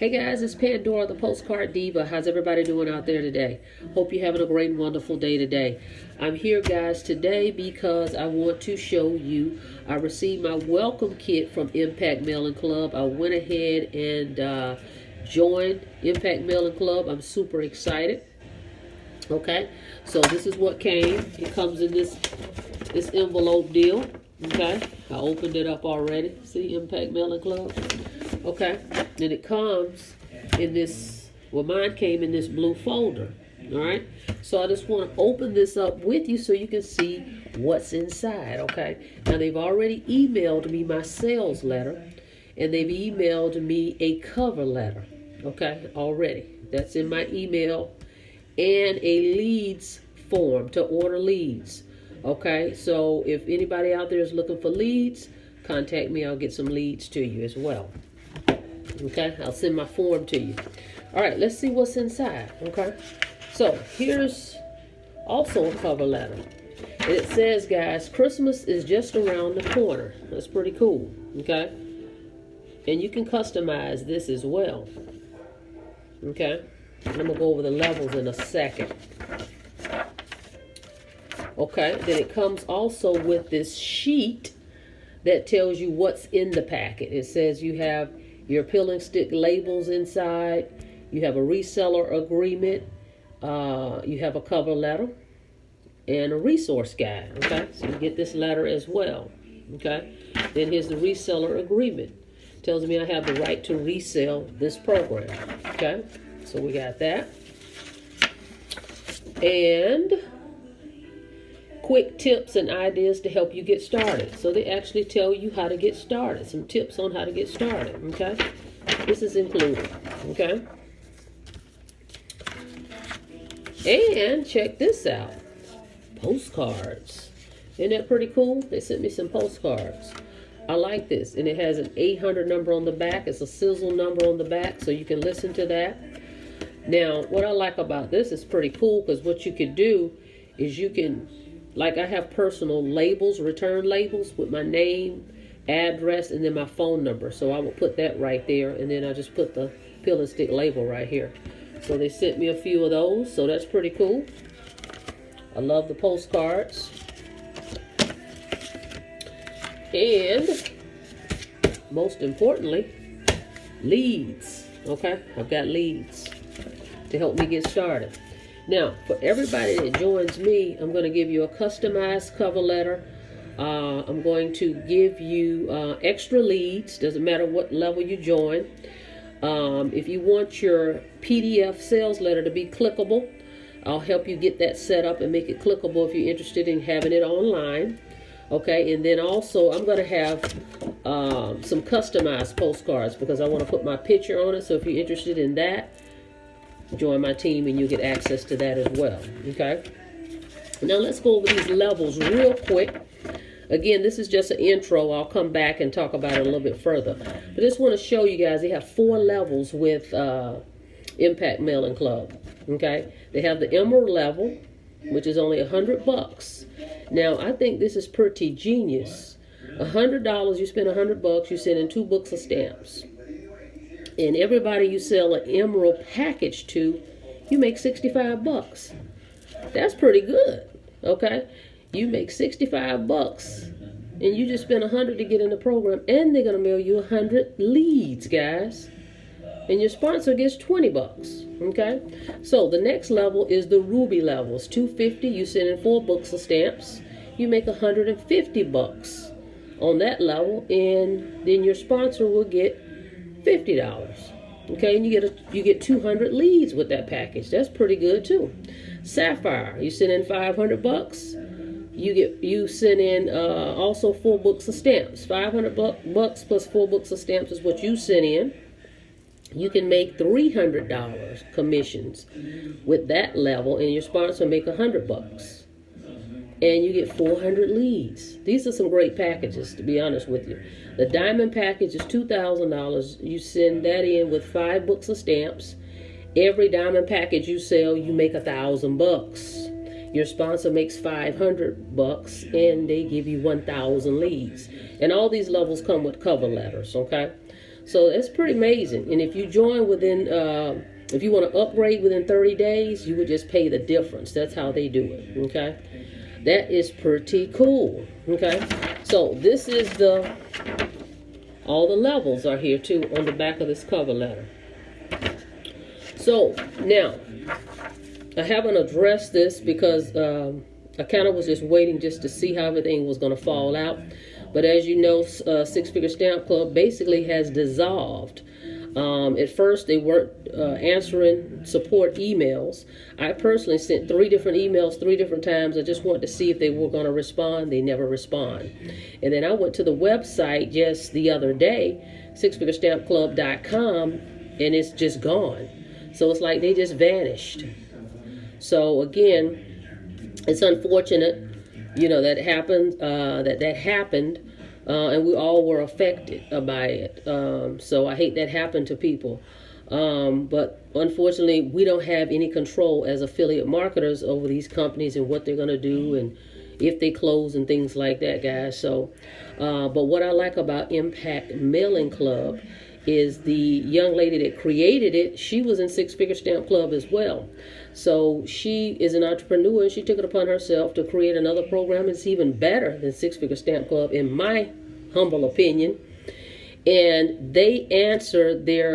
Hey guys, it's Pandora, the Postcard Diva. How's everybody doing out there today? Hope you're having a great and wonderful day today. I'm here, guys, today because I want to show you I received my welcome kit from Impact Mailing Club. I went ahead and joined Impact Mailing Club. I'm super excited. Okay, so this is what came. It comes in this envelope deal. Okay, I opened it up already. See, Impact Mailing Club. Okay, and it comes in this, well, mine came in this blue folder. All right, so I just want to open this up with you so you can see what's inside. Okay, now they've already emailed me my sales letter, and they've emailed me a cover letter. Okay, already that's in my email, and a leads form to order leads. Okay, so if anybody out there is looking for leads, contact me. I'll get some leads to you as well. Okay, I'll send my form to you. All right, let's see what's inside. Okay, so here's also a cover letter. And it says, guys, Christmas is just around the corner. That's pretty cool. Okay, and you can customize this as well. Okay, and I'm gonna go over the levels in a second. Okay, then it comes also with this sheet that tells you what's in the packet. It says you have your peeling stick labels inside, you have a reseller agreement, you have a cover letter, and a resource guide. Okay, so you get this letter as well. Okay, then here's the reseller agreement. Tells me I have the right to resell this program. Okay, so we got that. And quick tips and ideas to help you get started. So they actually tell you how to get started. Some tips on how to get started. Okay, this is included. Okay, and check this out, postcards. Isn't that pretty cool? They sent me some postcards. I like this, and it has an 800 number on the back. It's a sizzle number on the back, so you can listen to that. Now, what I like about this is pretty cool, because what you can do is you can, like, I have personal labels, return labels with my name, address, and then my phone number. So I will put that right there, and then I just put the peel and stick label right here. So they sent me a few of those, so that's pretty cool. I love the postcards. And most importantly, leads. Okay, I've got leads to help me get started. Now, for everybody that joins me, I'm going to give you a customized cover letter. I'm going to give you extra leads. Doesn't matter what level you join. If you want your PDF sales letter to be clickable, I'll help you get that set up and make it clickable if you're interested in having it online. Okay, and then also I'm going to have some customized postcards, because I want to put my picture on it. So if you're interested in that, join my team and you'll get access to that as well. Okay, now let's go over these levels real quick. Again, this is just an intro. I'll come back and talk about it a little bit further, but I just want to show you guys they have 4 levels with Impact Mailing Club. Okay, they have the Emerald level, which is only $100. Now I think this is pretty genius. $100, you spend $100, you send in 2 books of stamps. And everybody you sell an Emerald package to, you make $65. That's pretty good. Okay, you make $65, and you just spend $100 to get in the program, and they're gonna mail you 100 leads, guys. And your sponsor gets $20. Okay, so the next level is the Ruby levels. $250. You send in 4 books of stamps. You make $150 on that level, and then your sponsor will get $50. Okay, and you get 200 leads with that package. That's pretty good too. Sapphire, you send in $500. You send in also 4 books of stamps. $500 plus 4 books of stamps is what you send in. You can make $300 commissions with that level, and your sponsor make $100. And you get 400 leads. These are some great packages, to be honest with you. The diamond package is $2,000. You send that in with 5 books of stamps. Every diamond package you sell, you make $1,000. Your sponsor makes $500, and they give you 1,000 leads. And all these levels come with cover letters. Okay, So that's pretty amazing. And if you join within, if you want to upgrade within 30 days, you would just pay the difference. That's how they do it, okay? That is pretty cool, okay? So this is all the levels are here too on the back of this cover letter. So now, I haven't addressed this because I kind of was just waiting just to see how everything was going to fall out. But as you know, Six Figure Stamp Club basically has dissolved. At first, they weren't answering support emails. I personally sent 3 different emails 3 different times. I just wanted to see if they were going to respond. They never respond. And then I went to the website just the other day, sixfigurestampclub.com, and it's just gone. So it's like they just vanished. So again, it's unfortunate, you know, that happened, that happened, and we all were affected by it. So I hate that happened to people. But unfortunately, we don't have any control as affiliate marketers over these companies and what they're going to do and if they close and things like that, guys. So, but what I like about Impact Mailing Club is the young lady that created it, she was in Six Figure Stamp Club as well. So she is an entrepreneur, and she took it upon herself to create another program. It's even better than Six Figure Stamp Club, in my humble opinion. And they answer their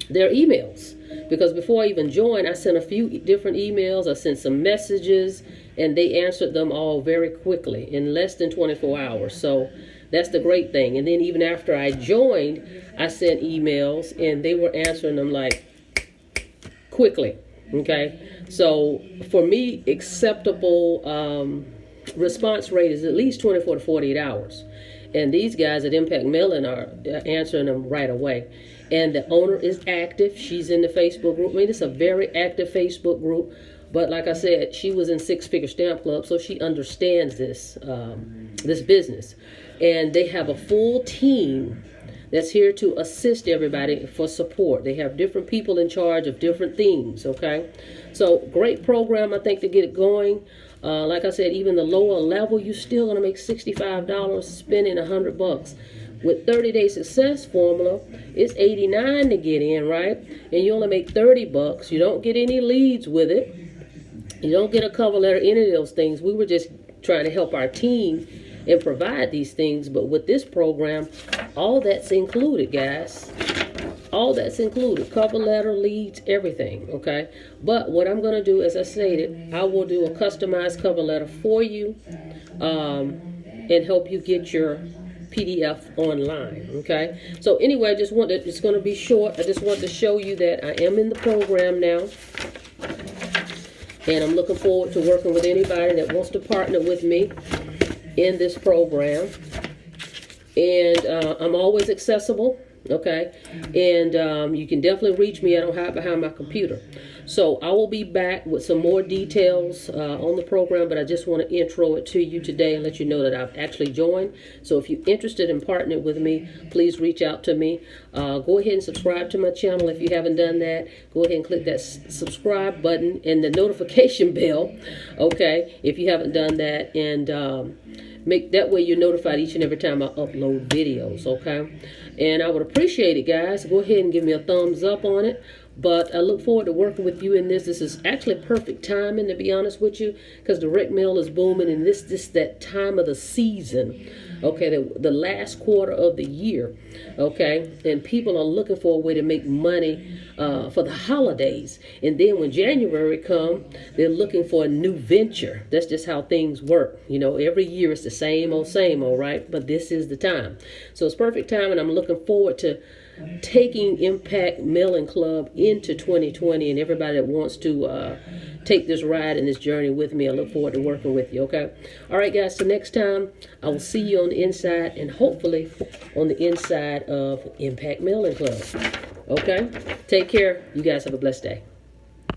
emails. Because before I even joined, I sent a few different emails. I sent some messages, and they answered them all very quickly in less than 24 hours. So that's the great thing. And then even after I joined, I sent emails, and they were answering them like quickly. Okay, so for me, acceptable response rate is at least 24 to 48 hours. And these guys at Impact Mailing are answering them right away. And the owner is active. She's in the Facebook group. I mean, it's a very active Facebook group. But like I said, she was in Six Figure Stamp Club, so she understands this this business. And they have a full team that's here to assist everybody for support. They have different people in charge of different things, okay? So great program, I think, to get it going. Like I said, even the lower level, you're still going to make $65 spending $100. With 30-day success formula, it's $89 to get in, right? And you only make $30. You don't get any leads with it. You don't get a cover letter, any of those things. We were just trying to help our team and provide these things. But with this program, all that's included, guys. All that's included. Cover letter, leads, everything, okay? But what I'm going to do, as I stated, I will do a customized cover letter for you and help you get your PDF online, okay? So anyway, I just wanted, it's going to be short. I just want to show you that I am in the program now. And I'm looking forward to working with anybody that wants to partner with me in this program. And I'm always accessible, okay? And you can definitely reach me. I don't hide behind my computer. So I will be back with some more details on the program, but I just want to intro it to you today and let you know that I've actually joined. So if you're interested in partnering with me, please reach out to me. Go ahead and subscribe to my channel if you haven't done that. Go ahead and click that subscribe button and the notification bell, okay, if you haven't done that. And make that way you're notified each and every time I upload videos, okay? And I would appreciate it, guys. Go ahead and give me a thumbs up on it. But I look forward to working with you in this. This is actually perfect timing, to be honest with you, because direct mail is booming, and this that time of the season, okay, the last quarter of the year, okay, and people are looking for a way to make money for the holidays. And then when January comes, they're looking for a new venture. That's just how things work. You know, every year it's the same old, right? But this is the time. So it's perfect time, and I'm looking forward to taking Impact Mailing Club into 2020, and everybody that wants to take this ride and this journey with me, I look forward to working with you, okay? All right, guys, so next time I will see you on the inside, and hopefully on the inside of Impact Mailing Club, okay? Take care. You guys have a blessed day.